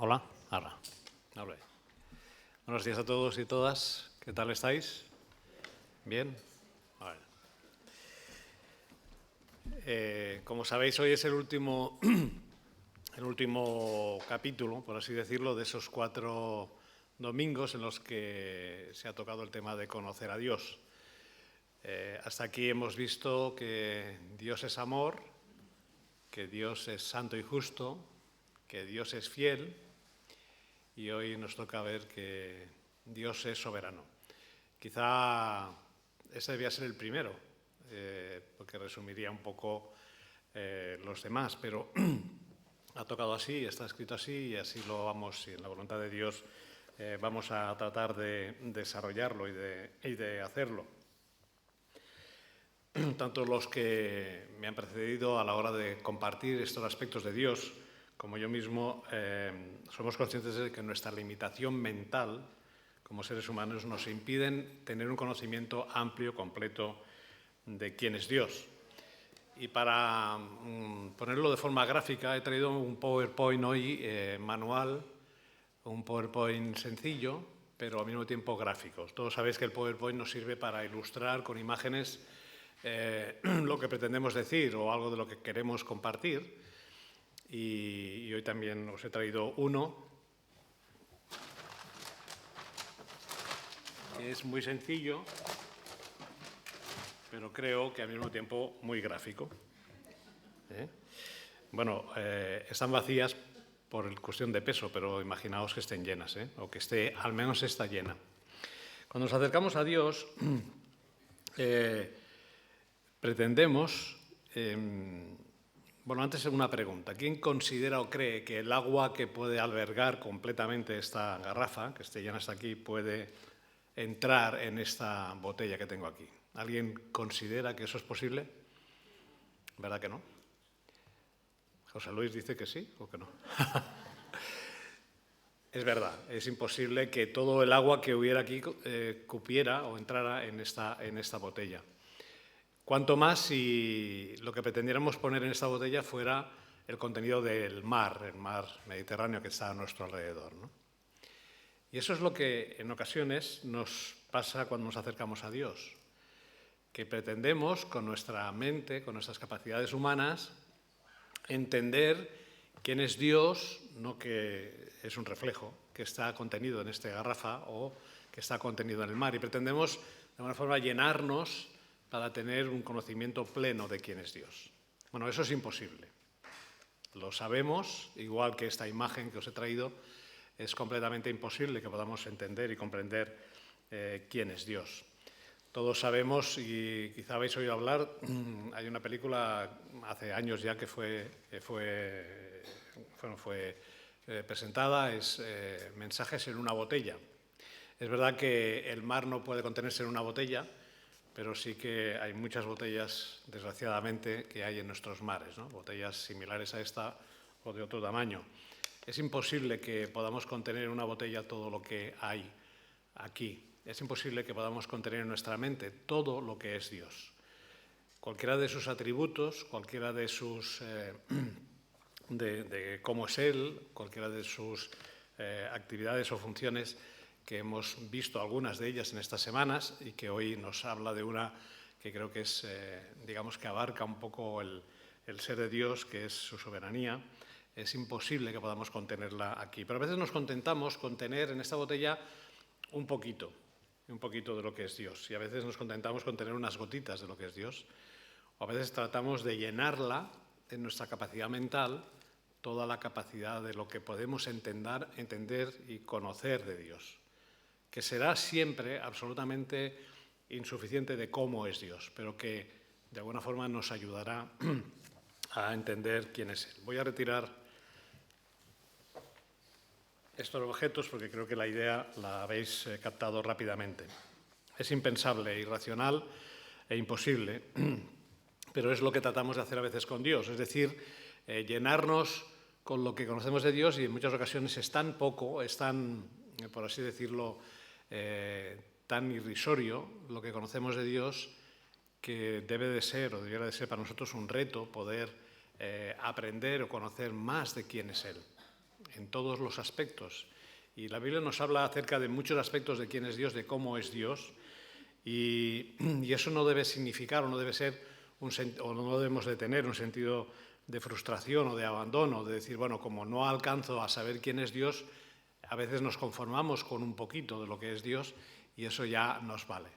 Hola, ahora. Habla. Buenos días a todos y todas. ¿Qué tal estáis? ¿Bien? Bueno. Como sabéis, hoy es el último capítulo, por así decirlo, de esos 4 domingos en los que se ha tocado el tema de conocer a Dios. Hasta aquí hemos visto que Dios es amor, que Dios es santo y justo, que Dios es fiel, y hoy nos toca ver que Dios es soberano. Quizá ese debía ser el primero, porque resumiría un poco los demás, pero ha tocado así, está escrito así y así lo vamos, y en la voluntad de Dios vamos a tratar de desarrollarlo y de hacerlo. Tanto los que me han precedido a la hora de compartir estos aspectos de Dios, como yo mismo, somos conscientes de que nuestra limitación mental como seres humanos nos impiden tener un conocimiento amplio, completo de quién es Dios. Y para ponerlo de forma gráfica he traído un PowerPoint hoy manual, un PowerPoint sencillo, pero al mismo tiempo gráfico. Todos sabéis que el PowerPoint nos sirve para ilustrar con imágenes lo que pretendemos decir o algo de lo que queremos compartir. Y hoy también os he traído uno que es muy sencillo, pero creo que al mismo tiempo muy gráfico. Bueno, están vacías por cuestión de peso, pero imaginaos que estén llenas, o que esté, al menos está llena. Cuando nos acercamos a Dios, pretendemos, bueno, antes una pregunta. ¿Quién considera o cree que el agua que puede albergar completamente esta garrafa, que esté llena hasta aquí, puede entrar en esta botella que tengo aquí? ¿Alguien considera que eso es posible? ¿Verdad que no? José Luis dice que sí o que no. Es verdad, es imposible que todo el agua que hubiera aquí cupiera o entrara en esta botella. Cuanto más si lo que pretendiéramos poner en esta botella fuera el contenido del mar, el mar Mediterráneo que está a nuestro alrededor, ¿no? Y eso es lo que en ocasiones nos pasa cuando nos acercamos a Dios, que pretendemos con nuestra mente, con nuestras capacidades humanas, entender quién es Dios, no que es un reflejo que está contenido en esta garrafa o que está contenido en el mar, y pretendemos de alguna forma llenarnos para tener un conocimiento pleno de quién es Dios. Bueno, eso es imposible. Lo sabemos, igual que esta imagen que os he traído, es completamente imposible que podamos entender y comprender quién es Dios. Todos sabemos, y quizá habéis oído hablar, hay una película hace años ya que fue presentada, es Mensajes en una botella. Es verdad que el mar no puede contenerse en una botella, pero sí que hay muchas botellas, desgraciadamente, que hay en nuestros mares, ¿no? Botellas similares a esta o de otro tamaño. Es imposible que podamos contener en una botella todo lo que hay aquí. Es imposible que podamos contener en nuestra mente todo lo que es Dios. Cualquiera de sus atributos, cualquiera de sus de cómo es Él, cualquiera de sus actividades o funciones, que hemos visto algunas de ellas en estas semanas y que hoy nos habla de una que creo que es, digamos, que abarca un poco el ser de Dios, que es su soberanía. Es imposible que podamos contenerla aquí. Pero a veces nos contentamos con tener en esta botella un poquito de lo que es Dios. Y a veces nos contentamos con tener unas gotitas de lo que es Dios. O a veces tratamos de llenarla en nuestra capacidad mental, toda la capacidad de lo que podemos entender y conocer de Dios, que será siempre absolutamente insuficiente de cómo es Dios, pero que de alguna forma nos ayudará a entender quién es Él. Voy a retirar estos objetos porque creo que la idea la habéis captado rápidamente. Es impensable, irracional e imposible, pero es lo que tratamos de hacer a veces con Dios, es decir, llenarnos con lo que conocemos de Dios, y en muchas ocasiones es tan poco, es tan, por así decirlo, tan irrisorio lo que conocemos de Dios, que debe de ser o debiera de ser para nosotros un reto poder aprender o conocer más de quién es Él. todos los aspectos. Y la Biblia nos habla acerca de muchos aspectos de quién es Dios, de cómo es Dios, y eso no debe significar o no debe ser o no debemos de tener un sentido de frustración o de abandono, de decir, bueno, como no alcanzo a saber quién es Dios, a veces nos conformamos con un poquito de lo que es Dios y eso ya nos vale.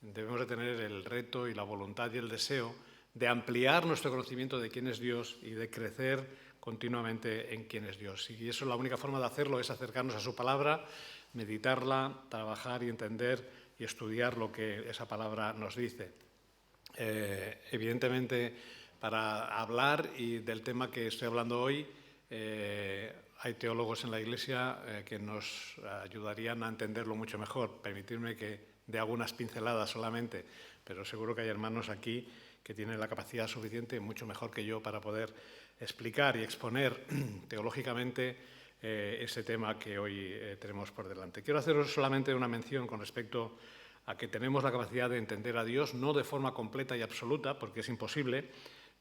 Debemos de tener el reto y la voluntad y el deseo de ampliar nuestro conocimiento de quién es Dios y de crecer continuamente en quién es Dios. Y eso, la única forma de hacerlo es acercarnos a su palabra, meditarla, trabajar y entender y estudiar lo que esa palabra nos dice. Evidentemente, para hablar del tema que estoy hablando hoy, hay teólogos en la Iglesia que nos ayudarían a entenderlo mucho mejor. Permitirme que dé algunas pinceladas solamente, pero seguro que hay hermanos aquí que tienen la capacidad suficiente, mucho mejor que yo, para poder explicar y exponer teológicamente ese tema que hoy tenemos por delante. Quiero haceros solamente una mención con respecto a que tenemos la capacidad de entender a Dios, no de forma completa y absoluta, porque es imposible,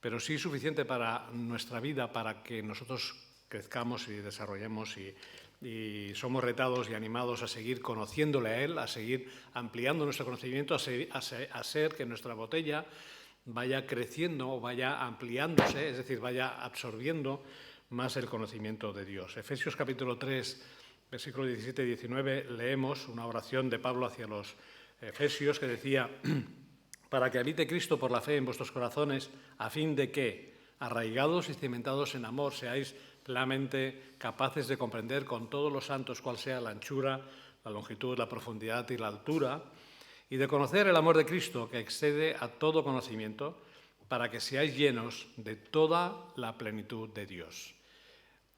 pero sí suficiente para nuestra vida, para que nosotros crezcamos y desarrollemos y somos retados y animados a seguir conociéndole a Él, a seguir ampliando nuestro conocimiento, a ser que nuestra botella vaya creciendo o vaya ampliándose, es decir, vaya absorbiendo más el conocimiento de Dios. Efesios capítulo 3, versículos 17 y 19, leemos una oración de Pablo hacia los Efesios que decía: para que habite Cristo por la fe en vuestros corazones, a fin de que, arraigados y cimentados en amor, seáis plenamente capaces de comprender con todos los santos cuál sea la anchura, la longitud, la profundidad y la altura, y de conocer el amor de Cristo, que excede a todo conocimiento, para que seáis llenos de toda la plenitud de Dios.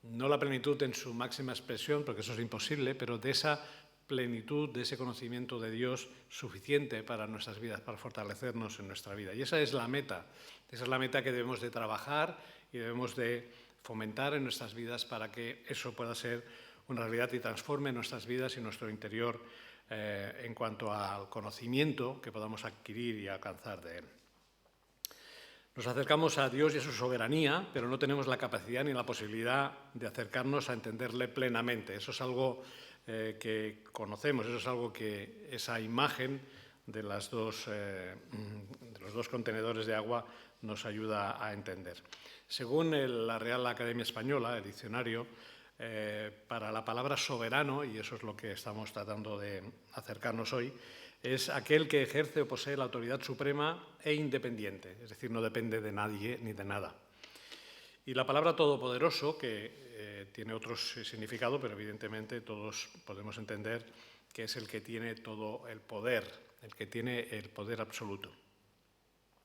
No la plenitud en su máxima expresión, porque eso es imposible, pero de esa plenitud, de ese conocimiento de Dios suficiente para nuestras vidas, para fortalecernos en nuestra vida. Y esa es la meta que debemos de trabajar y debemos de fomentar en nuestras vidas para que eso pueda ser una realidad y transforme nuestras vidas y nuestro interior en cuanto al conocimiento que podamos adquirir y alcanzar de Él. Nos acercamos a Dios y a su soberanía, pero no tenemos la capacidad ni la posibilidad de acercarnos a entenderle plenamente. Eso es algo que conocemos, eso es algo que esa imagen de los dos contenedores de agua nos ayuda a entender. Según la Real Academia Española, el diccionario, para la palabra soberano, y eso es lo que estamos tratando de acercarnos hoy, es aquel que ejerce o posee la autoridad suprema e independiente, es decir, no depende de nadie ni de nada. Y la palabra todopoderoso, que tiene otro significado, pero evidentemente todos podemos entender que es el que tiene todo el poder, el que tiene el poder absoluto.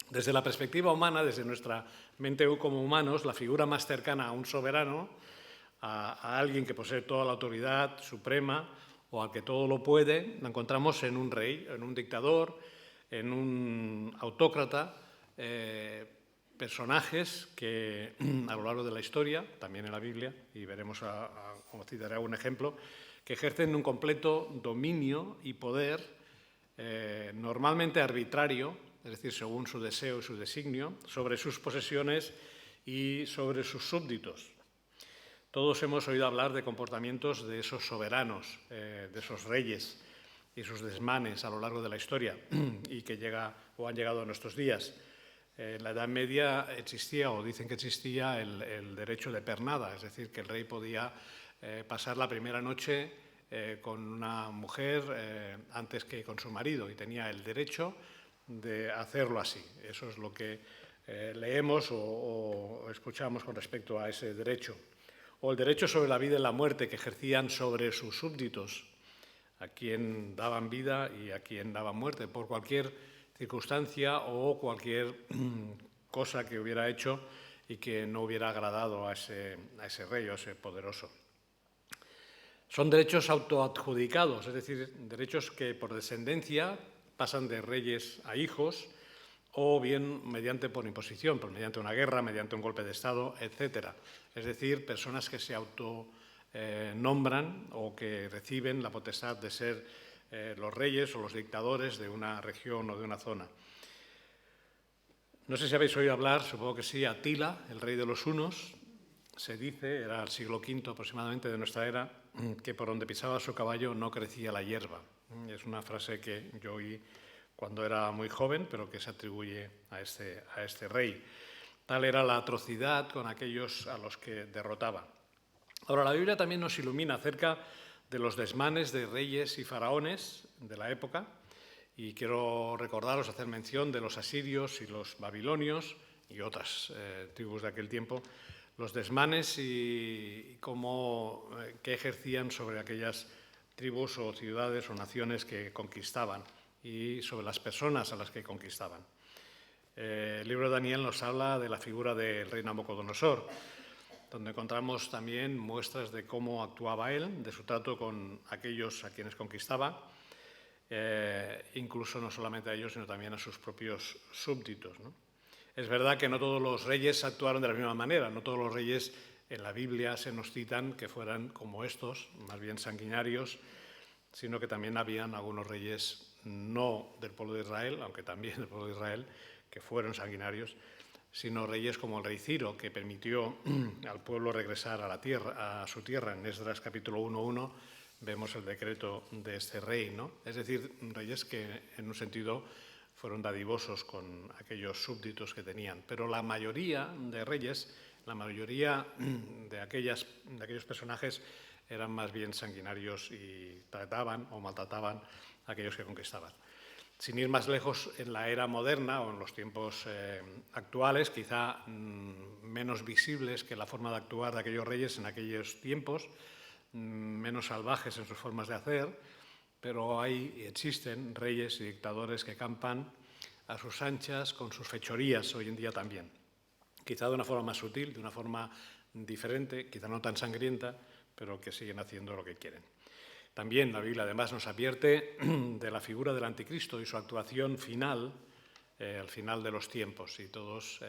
Desde la perspectiva humana, desde nuestra mente como humanos, la figura más cercana a un soberano, a alguien que posee toda la autoridad suprema o al que todo lo puede, la encontramos en un rey, en un dictador, en un autócrata, personajes que a lo largo de la historia, también en la Biblia, y veremos, como citaré un ejemplo, que ejercen un completo dominio y poder, normalmente arbitrario, es decir, según su deseo y su designio, sobre sus posesiones y sobre sus súbditos. Todos hemos oído hablar de comportamientos de esos soberanos, de esos reyes y sus desmanes a lo largo de la historia y que han llegado a nuestros días. En la Edad Media existía, o dicen que existía, el derecho de pernada, es decir, que el rey podía pasar la primera noche con una mujer antes que con su marido y tenía el derecho de hacerlo así. Eso es lo que leemos o escuchamos con respecto a ese derecho. O el derecho sobre la vida y la muerte que ejercían sobre sus súbditos, a quien daban vida y a quien daban muerte, por cualquier circunstancia o cualquier cosa que hubiera hecho y que no hubiera agradado a ese rey o a ese poderoso. Son derechos autoadjudicados, es decir, derechos que por descendencia pasan de reyes a hijos o bien por imposición, mediante una guerra, mediante un golpe de Estado, etc. Es decir, personas que se autonombran o que reciben la potestad de ser los reyes o los dictadores de una región o de una zona. No sé si habéis oído hablar, supongo que sí, Atila, el rey de los hunos, se dice, era el siglo V aproximadamente de nuestra era, que por donde pisaba su caballo no crecía la hierba. Es una frase que yo oí cuando era muy joven, pero que se atribuye a este rey. Tal era la atrocidad con aquellos a los que derrotaba. Ahora, la Biblia también nos ilumina acerca de los desmanes de reyes y faraones de la época, y quiero recordaros, hacer mención de los asirios y los babilonios y otras tribus de aquel tiempo, los desmanes y cómo que ejercían sobre aquellas tribus o ciudades o naciones que conquistaban y sobre las personas a las que conquistaban. El libro de Daniel nos habla de la figura del rey Nabucodonosor, donde encontramos también muestras de cómo actuaba él, de su trato con aquellos a quienes conquistaba, incluso no solamente a ellos, sino también a sus propios súbditos, ¿no? Es verdad que no todos los reyes actuaron de la misma manera, no todos los reyes en la Biblia se nos citan que fueran como estos, más bien sanguinarios, sino que también habían algunos reyes no del pueblo de Israel, aunque también del pueblo de Israel, que fueron sanguinarios, sino reyes como el rey Ciro, que permitió al pueblo regresar a la tierra, a su tierra. En Esdras capítulo 1:1 vemos el decreto de este rey, ¿no? Es decir, reyes que en un sentido fueron dadivosos con aquellos súbditos que tenían. Pero la mayoría de reyes, la mayoría de aquellos personajes eran más bien sanguinarios y trataban o maltrataban a aquellos que conquistaban. Sin ir más lejos, en la era moderna o en los tiempos actuales, quizá menos visibles que la forma de actuar de aquellos reyes en aquellos tiempos, menos salvajes en sus formas de hacer, pero existen reyes y dictadores que campan a sus anchas con sus fechorías hoy en día también. Quizá de una forma más sutil, de una forma diferente, quizá no tan sangrienta, pero que siguen haciendo lo que quieren. También la Biblia además nos advierte de la figura del anticristo y su actuación final, al final de los tiempos. Y todos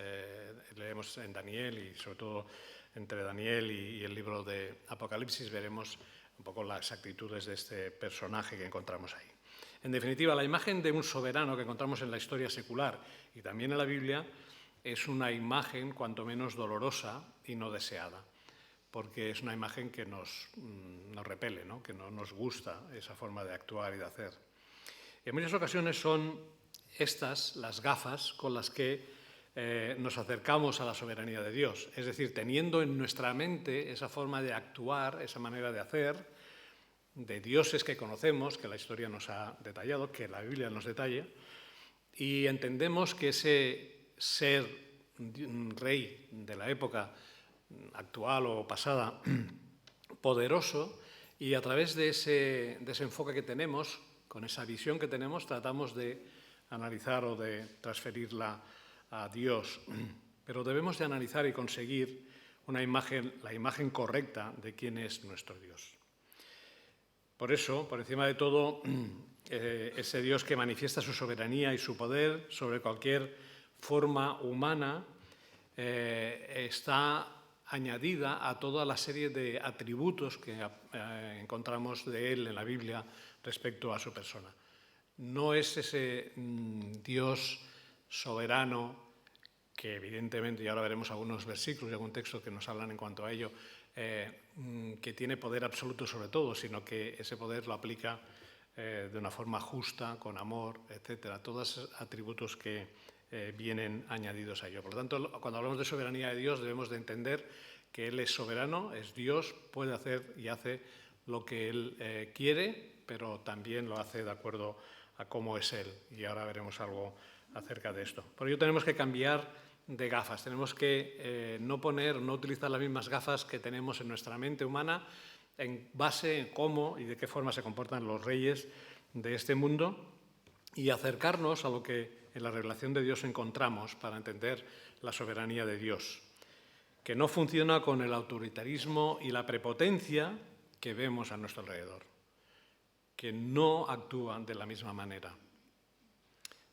leemos en Daniel y sobre todo entre Daniel y el libro de Apocalipsis veremos un poco las actitudes de este personaje que encontramos ahí. En definitiva, la imagen de un soberano que encontramos en la historia secular y también en la Biblia es una imagen cuanto menos dolorosa y no deseada, porque es una imagen que nos repele, ¿no? Que no nos gusta esa forma de actuar y de hacer. Y en muchas ocasiones son estas las gafas con las que nos acercamos a la soberanía de Dios. Es decir, teniendo en nuestra mente esa forma de actuar, esa manera de hacer, de dioses que conocemos, que la historia nos ha detallado, que la Biblia nos detalla, y entendemos que ese ser rey de la época actual o pasada, poderoso, y a través de ese enfoque que tenemos, con esa visión que tenemos, tratamos de analizar o de transferirla a Dios. Pero debemos de analizar y conseguir la imagen correcta de quién es nuestro Dios. Por eso, por encima de todo, ese Dios que manifiesta su soberanía y su poder sobre cualquier forma humana está añadida a toda la serie de atributos que encontramos de él en la Biblia respecto a su persona. No es ese Dios soberano que evidentemente, y ahora veremos algunos versículos y algún texto que nos hablan en cuanto a ello, que tiene poder absoluto sobre todo, sino que ese poder lo aplica de una forma justa, con amor, etcétera. Todos esos atributos que vienen añadidos a ello. Por lo tanto, cuando hablamos de soberanía de Dios, debemos de entender que Él es soberano, es Dios, puede hacer y hace lo que Él quiere, pero también lo hace de acuerdo a cómo es Él. Y ahora veremos algo acerca de esto. Por ello tenemos que cambiar de gafas, tenemos que no utilizar las mismas gafas que tenemos en nuestra mente humana en base en cómo y de qué forma se comportan los reyes de este mundo y acercarnos a lo que en la revelación de Dios encontramos para entender la soberanía de Dios, que no funciona con el autoritarismo y la prepotencia que vemos a nuestro alrededor, que no actúan de la misma manera.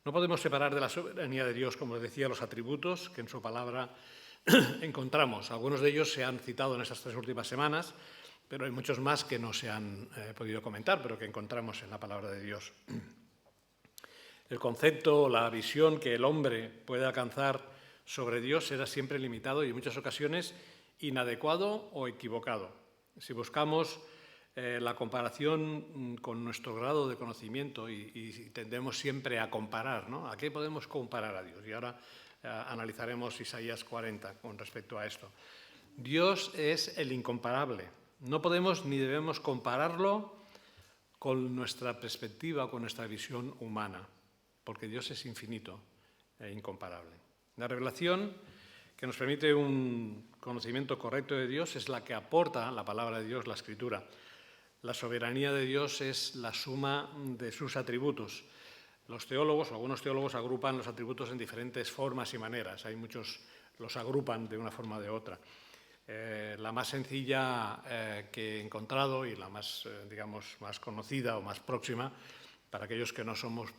No podemos separar de la soberanía de Dios, como decía, los atributos que en su palabra encontramos. Algunos de ellos se han citado en estas 3 últimas semanas, pero hay muchos más que no se han podido comentar, pero que encontramos en la palabra de Dios. El concepto, la visión que el hombre puede alcanzar sobre Dios será siempre limitado y en muchas ocasiones inadecuado o equivocado. Si buscamos la comparación con nuestro grado de conocimiento y tendemos siempre a comparar, ¿no? ¿A qué podemos comparar a Dios? Y ahora analizaremos Isaías 40 con respecto a esto. Dios es el incomparable. No podemos ni debemos compararlo con nuestra perspectiva, con nuestra visión humana, porque Dios es infinito e incomparable. La revelación que nos permite un conocimiento correcto de Dios es la que aporta la palabra de Dios, la Escritura. La soberanía de Dios es la suma de sus atributos. Los teólogos, o algunos teólogos, agrupan los atributos en diferentes formas y maneras. Hay muchos los agrupan de una forma o de otra. La más sencilla que he encontrado y la más, digamos, más conocida o más próxima, para aquellos que no somos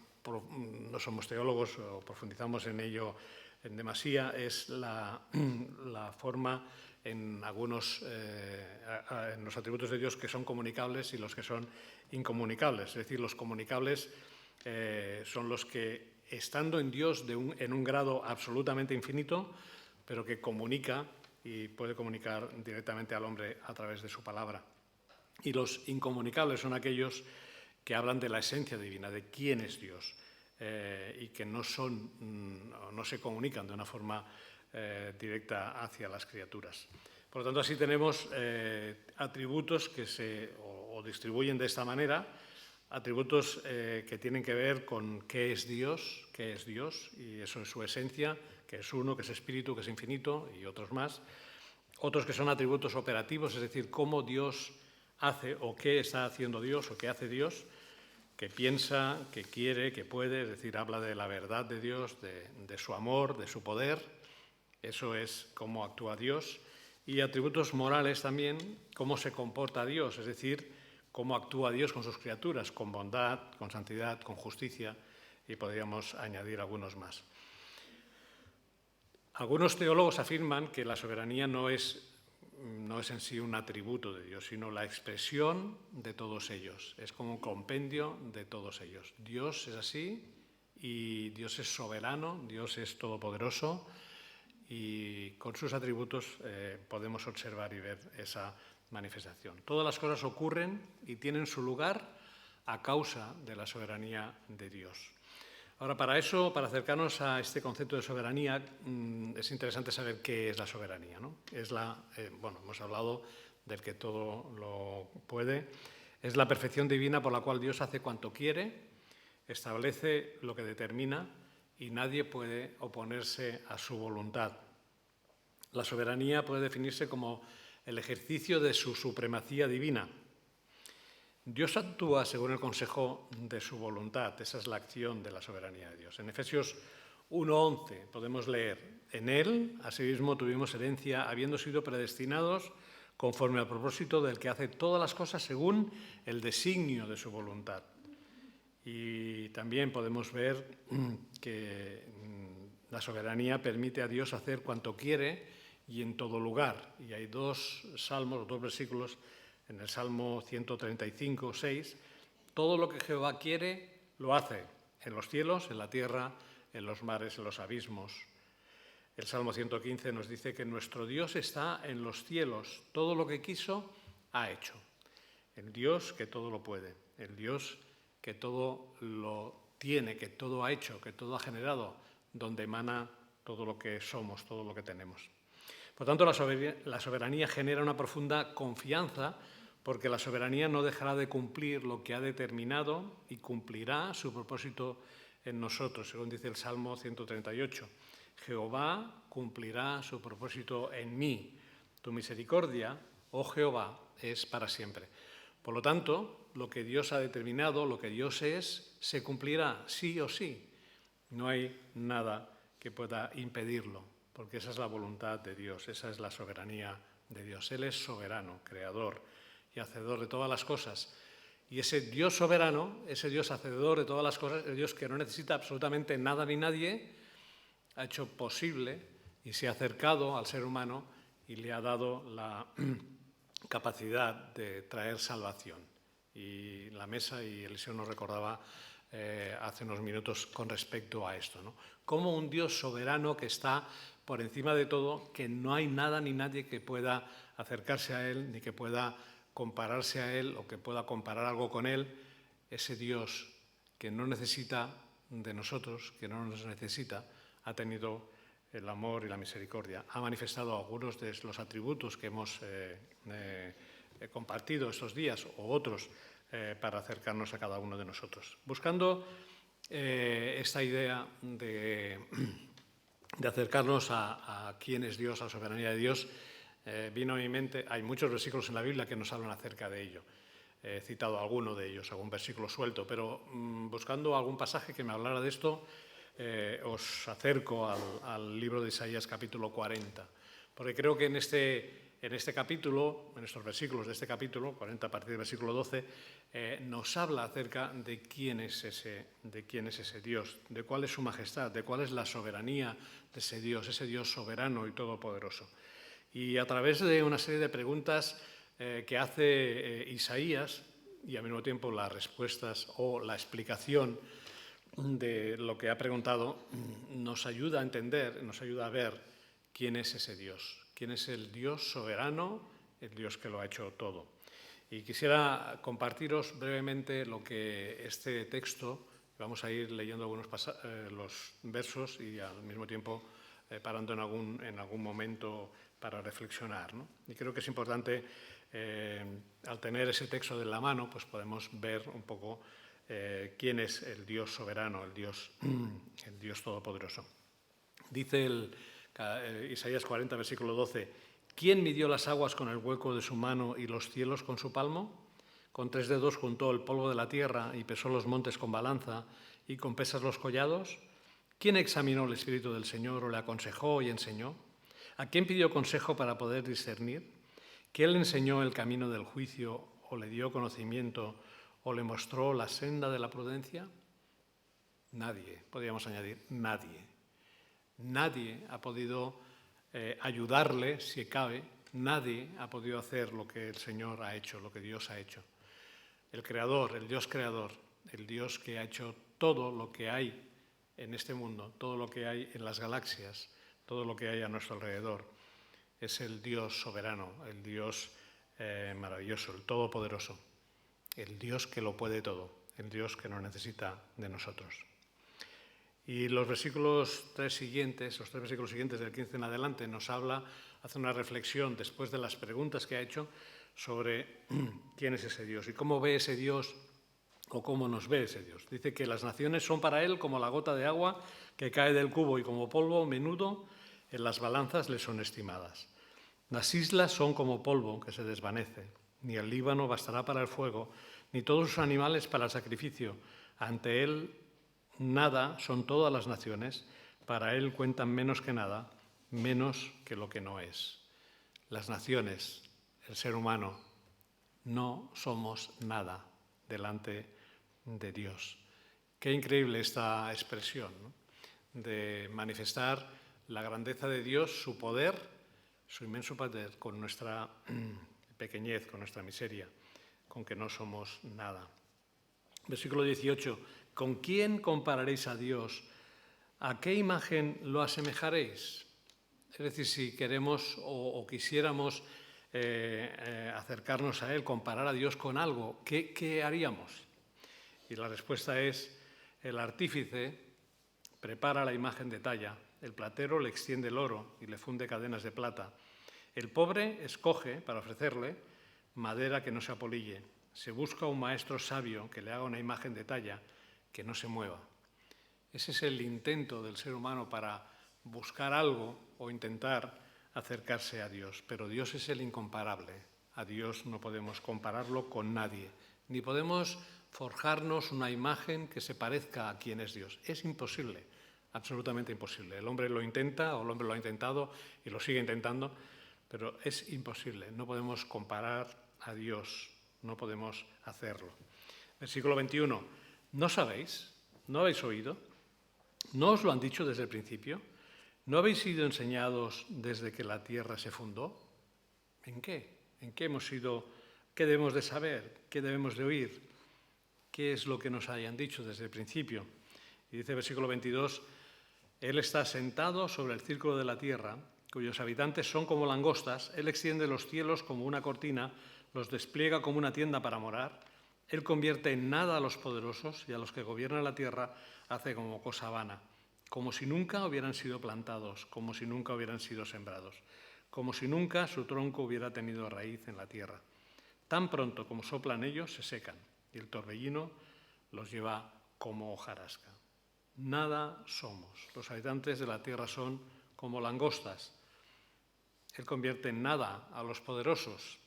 teólogos o profundizamos en ello en demasía, es la forma en algunos en los atributos de Dios que son comunicables y los que son incomunicables. Es decir, los comunicables son los que, estando en Dios en un grado absolutamente infinito, pero que comunica y puede comunicar directamente al hombre a través de su palabra. Y los incomunicables son aquellos que hablan de la esencia divina, de quién es Dios, y que no se comunican de una forma directa hacia las criaturas. Por lo tanto, así tenemos atributos que se distribuyen de esta manera, atributos que tienen que ver con qué es Dios, y eso es su esencia, que es uno, que es espíritu, que es infinito, y otros más. Otros que son atributos operativos, es decir, cómo Dios hace o qué está haciendo Dios o qué hace Dios, que piensa, que quiere, que puede, es decir, habla de la verdad de Dios, de su amor, de su poder. Eso es cómo actúa Dios. Y atributos morales también, cómo se comporta Dios, es decir, cómo actúa Dios con sus criaturas, con bondad, con santidad, con justicia, y podríamos añadir algunos más. Algunos teólogos afirman que la soberanía no es en sí un atributo de Dios, sino la expresión de todos ellos. Es como un compendio de todos ellos. Dios es así y Dios es soberano, Dios es todopoderoso, y con sus atributos podemos observar y ver esa manifestación. Todas las cosas ocurren y tienen su lugar a causa de la soberanía de Dios. Ahora, para acercarnos a este concepto de soberanía, es interesante saber qué es la soberanía, ¿no? Hemos hablado del que todo lo puede. Es la perfección divina por la cual Dios hace cuanto quiere, establece lo que determina y nadie puede oponerse a su voluntad. La soberanía puede definirse como el ejercicio de su supremacía divina. Dios actúa según el consejo de su voluntad. Esa es la acción de la soberanía de Dios. En Efesios 1:11 podemos leer: en él, asimismo, tuvimos herencia, habiendo sido predestinados conforme al propósito del que hace todas las cosas según el designio de su voluntad. Y también podemos ver que la soberanía permite a Dios hacer cuanto quiere y en todo lugar. Y hay dos versículos en el Salmo 135:6, todo lo que Jehová quiere lo hace, en los cielos, en la tierra, en los mares, en los abismos. El Salmo 115 nos dice que nuestro Dios está en los cielos, todo lo que quiso ha hecho. El Dios que todo lo puede, el Dios que todo lo tiene, que todo ha hecho, que todo ha generado, donde emana todo lo que somos, todo lo que tenemos. Por tanto, la soberanía genera una profunda confianza, porque la soberanía no dejará de cumplir lo que ha determinado y cumplirá su propósito en nosotros, según dice el Salmo 138. Jehová cumplirá su propósito en mí. Tu misericordia, oh Jehová, es para siempre. Por lo tanto, lo que Dios ha determinado, lo que Dios es, se cumplirá sí o sí. No hay nada que pueda impedirlo, porque esa es la voluntad de Dios, esa es la soberanía de Dios. Él es soberano, creador y hacedor de todas las cosas. Y ese Dios soberano, ese Dios hacedor de todas las cosas, el Dios que no necesita absolutamente nada ni nadie, ha hecho posible y se ha acercado al ser humano y le ha dado la capacidad de traer salvación. Y la mesa y Eliseo nos recordaba hace unos minutos con respecto a esto, ¿no? Como un Dios soberano que está por encima de todo, que no hay nada ni nadie que pueda acercarse a Él, ni que pueda compararse a Él o que pueda comparar algo con Él, ese Dios que no necesita de nosotros, que no nos necesita, ha tenido el amor y la misericordia. Ha manifestado algunos de los atributos que hemos compartido estos días o otros para acercarnos a cada uno de nosotros. Buscando esta idea de acercarnos a quién es Dios, a la soberanía de Dios, vino a mi mente, hay muchos versículos en la Biblia que nos hablan acerca de ello. He citado alguno de ellos, algún versículo suelto, pero buscando algún pasaje que me hablara de esto, os acerco al libro de Isaías capítulo 40, porque creo que en este capítulo, en estos versículos de este capítulo, 40 a partir del versículo 12, nos habla acerca de quién es ese Dios, de cuál es su majestad, de cuál es la soberanía de ese Dios soberano y todopoderoso. Y a través de una serie de preguntas que hace Isaías, y al mismo tiempo las respuestas o la explicación de lo que ha preguntado, nos ayuda a entender, nos ayuda a ver quién es ese Dios, quién es el Dios soberano, el Dios que lo ha hecho todo. Y quisiera compartiros brevemente lo que este texto, vamos a ir leyendo los versos y al mismo tiempo parando en algún momento para reflexionar, ¿no? Y creo que es importante, al tener ese texto de la mano, pues podemos ver un poco quién es el Dios soberano, el Dios todopoderoso. Dice Isaías 40, versículo 12, ¿quién midió las aguas con el hueco de su mano y los cielos con su palmo? Con 3 dedos juntó el polvo de la tierra y pesó los montes con balanza y con pesas los collados. ¿Quién examinó el Espíritu del Señor o le aconsejó y enseñó? ¿A quién pidió consejo para poder discernir? ¿Quién le enseñó el camino del juicio o le dio conocimiento o le mostró la senda de la prudencia? Nadie, podríamos añadir, nadie. Nadie ha podido ayudarle, si cabe, nadie ha podido hacer lo que el Señor ha hecho, lo que Dios ha hecho. El Creador, el Dios creador, el Dios que ha hecho todo lo que hay en este mundo, todo lo que hay en las galaxias, todo lo que hay a nuestro alrededor, es el Dios soberano, el Dios maravilloso, el todopoderoso, el Dios que lo puede todo, el Dios que no necesita de nosotros. Y los tres versículos siguientes del 15 en adelante hace una reflexión después de las preguntas que ha hecho sobre quién es ese Dios y cómo ve ese Dios o cómo nos ve ese Dios. Dice que las naciones son para él como la gota de agua que cae del cubo y como polvo menudo en las balanzas le son estimadas. Las islas son como polvo que se desvanece, ni el Líbano bastará para el fuego, ni todos sus animales para el sacrificio. Ante él nada son todas las naciones, para él cuentan menos que nada, menos que lo que no es. Las naciones, el ser humano, no somos nada delante de Dios. Qué increíble esta expresión, ¿no? De manifestar la grandeza de Dios, su poder, su inmenso poder, con nuestra pequeñez, con nuestra miseria, con que no somos nada. Versículo 18. ¿Con quién compararéis a Dios? ¿A qué imagen lo asemejaréis? Es decir, si queremos o quisiéramos acercarnos a Él, comparar a Dios con algo, ¿qué haríamos? Y la respuesta es: el artífice prepara la imagen de talla, el platero le extiende el oro y le funde cadenas de plata. El pobre escoge, para ofrecerle, madera que no se apolille. Se busca un maestro sabio que le haga una imagen de talla que no se mueva. Ese es el intento del ser humano para buscar algo o intentar acercarse a Dios. Pero Dios es el incomparable. A Dios no podemos compararlo con nadie. Ni podemos forjarnos una imagen que se parezca a quién es Dios. Es imposible, absolutamente imposible. El hombre lo intenta, o el hombre lo ha intentado y lo sigue intentando, pero es imposible. No podemos comparar a Dios, no podemos hacerlo. Versículo 21. ¿No sabéis? ¿No habéis oído? ¿No os lo han dicho desde el principio? ¿No habéis sido enseñados desde que la tierra se fundó? ¿En qué? ¿En qué hemos sido? ¿Qué debemos de saber? ¿Qué debemos de oír? ¿Qué es lo que nos hayan dicho desde el principio? Y dice el versículo 22, Él está sentado sobre el círculo de la tierra, cuyos habitantes son como langostas. Él extiende los cielos como una cortina, los despliega como una tienda para morar. Él convierte en nada a los poderosos y a los que gobiernan la tierra hace como cosa vana, como si nunca hubieran sido plantados, como si nunca hubieran sido sembrados, como si nunca su tronco hubiera tenido raíz en la tierra. Tan pronto como soplan ellos, se secan, y el torbellino los lleva como hojarasca. Nada somos. Los habitantes de la tierra son como langostas. Él convierte en nada a los poderosos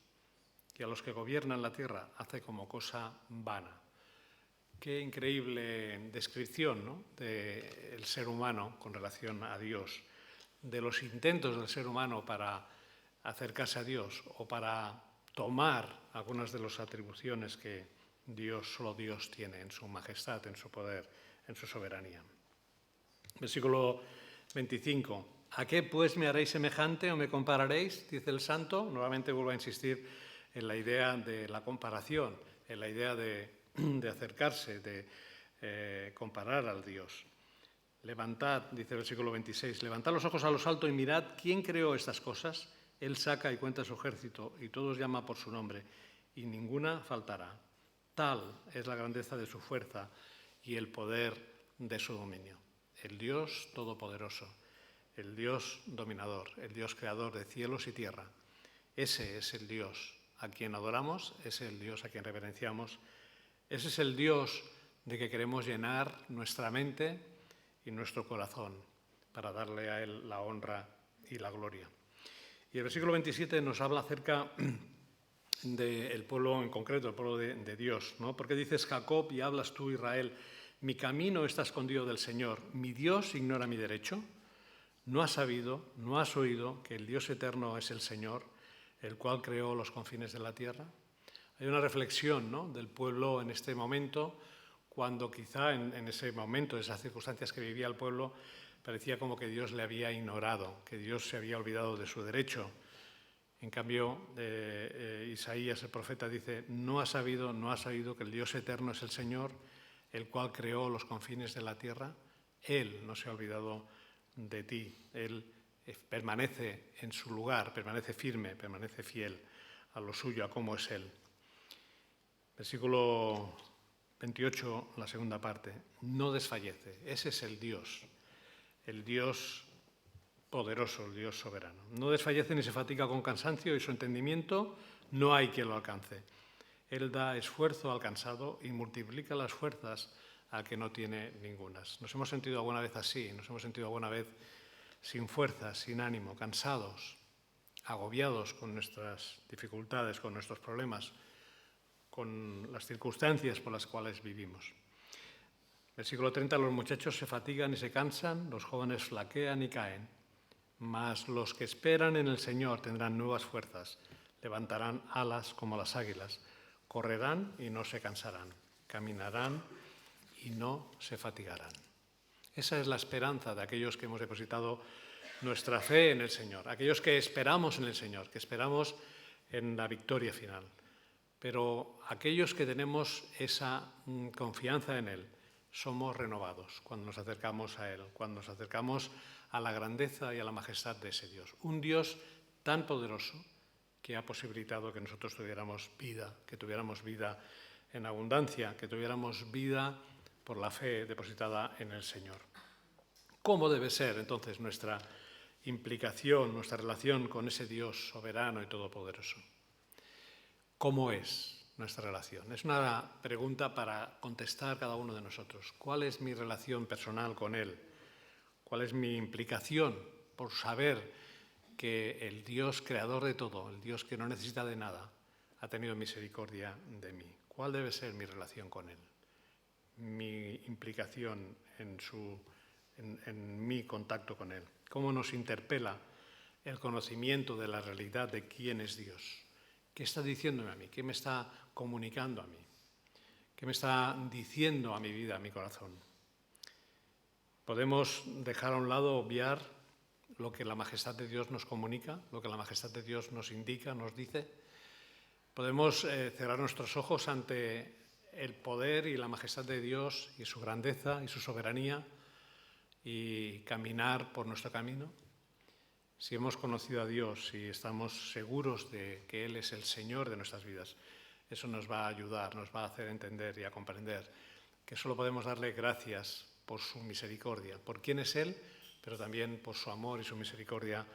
y a los que gobiernan la tierra hace como cosa vana. Qué increíble descripción, ¿no?, del ser humano con relación a Dios, de los intentos del ser humano para acercarse a Dios o para tomar algunas de las atribuciones que solo Dios tiene en su majestad, en su poder, en su soberanía. Versículo 25. ¿A qué pues me haréis semejante o me compararéis? Dice el santo. Nuevamente vuelvo a insistir en la idea de la comparación, en la idea de acercarse, de comparar al Dios. Levantad, dice el versículo 26, levantad los ojos a lo alto y mirad quién creó estas cosas. Él saca y cuenta su ejército y todos llama por su nombre y ninguna faltará. Tal es la grandeza de su fuerza y el poder de su dominio. El Dios todopoderoso, el Dios dominador, el Dios creador de cielos y tierra. Ese es el Dios a quien adoramos, ese es el Dios a quien reverenciamos. Ese es el Dios de que queremos llenar nuestra mente y nuestro corazón para darle a Él la honra y la gloria. Y el versículo 27 nos habla acerca del pueblo en concreto, el pueblo de Dios, ¿no? Porque dices Jacob y hablas tú, Israel, mi camino está escondido del Señor, mi Dios ignora mi derecho. ¿No has sabido, no has oído que el Dios eterno es el Señor, el cual creó los confines de la tierra? Hay una reflexión, ¿no?, del pueblo en este momento, cuando quizá en ese momento, esas circunstancias que vivía el pueblo, parecía como que Dios le había ignorado, que Dios se había olvidado de su derecho. En cambio, Isaías, el profeta, dice, no has sabido, no has oído que el Dios eterno es el Señor, el cual creó los confines de la tierra. Él no se ha olvidado de ti. Él permanece en su lugar, permanece firme, permanece fiel a lo suyo, a cómo es Él. Versículo 28, la segunda parte. No desfallece. Ese es el Dios poderoso, el Dios soberano. No desfallece ni se fatiga con cansancio y su entendimiento no hay quien lo alcance. Él da esfuerzo al cansado y multiplica las fuerzas al que no tiene ningunas. Nos hemos sentido alguna vez así, nos hemos sentido alguna vez sin fuerzas, sin ánimo, cansados, agobiados con nuestras dificultades, con nuestros problemas, con las circunstancias por las cuales vivimos. Versículo 30, los muchachos se fatigan y se cansan, los jóvenes flaquean y caen, mas los que esperan en el Señor tendrán nuevas fuerzas, levantarán alas como las águilas, correrán y no se cansarán, caminarán y no se fatigarán. Esa es la esperanza de aquellos que hemos depositado nuestra fe en el Señor, aquellos que esperamos en el Señor, que esperamos en la victoria final. Pero aquellos que tenemos esa confianza en Él, somos renovados cuando nos acercamos a Él, cuando nos acercamos a la grandeza y a la majestad de ese Dios. Un Dios tan poderoso que ha posibilitado que nosotros tuviéramos vida, que tuviéramos vida en abundancia, que tuviéramos vida por la fe depositada en el Señor. ¿Cómo debe ser entonces nuestra implicación, nuestra relación con ese Dios soberano y todopoderoso? ¿Cómo es nuestra relación? Es una pregunta para contestar cada uno de nosotros. ¿Cuál es mi relación personal con Él? ¿Cuál es mi implicación por saber que el Dios creador de todo, el Dios que no necesita de nada, ha tenido misericordia de mí? ¿Cuál debe ser mi relación con Él? Mi implicación en mi contacto con Él. ¿Cómo nos interpela el conocimiento de la realidad de quién es Dios? ¿Qué está diciéndome a mí? ¿Qué me está comunicando a mí? ¿Qué me está diciendo a mi vida, a mi corazón? Podemos dejar a un lado, obviar lo que la majestad de Dios nos comunica, lo que la majestad de Dios nos indica, nos dice. Podemos cerrar nuestros ojos ante el poder y la majestad de Dios y su grandeza y su soberanía y caminar por nuestro camino. Si hemos conocido a Dios, si estamos seguros de que Él es el Señor de nuestras vidas, eso nos va a ayudar, nos va a hacer entender y a comprender que solo podemos darle gracias por su misericordia, por quién es Él, pero también por su amor y su misericordia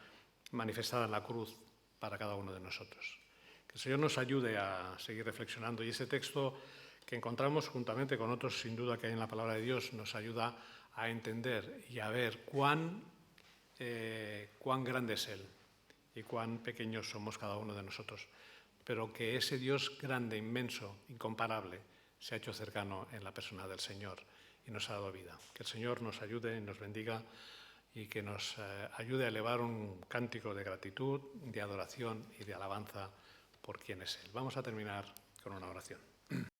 manifestada en la cruz para cada uno de nosotros. Que el Señor nos ayude a seguir reflexionando, y ese texto que encontramos juntamente con otros sin duda que hay en la palabra de Dios nos ayuda a entender y a ver cuán grande es Él y cuán pequeños somos cada uno de nosotros, pero que ese Dios grande, inmenso, incomparable, se ha hecho cercano en la persona del Señor y nos ha dado vida. Que el Señor nos ayude y nos bendiga y que nos ayude a elevar un cántico de gratitud, de adoración y de alabanza por quien es Él. Vamos a terminar con una oración.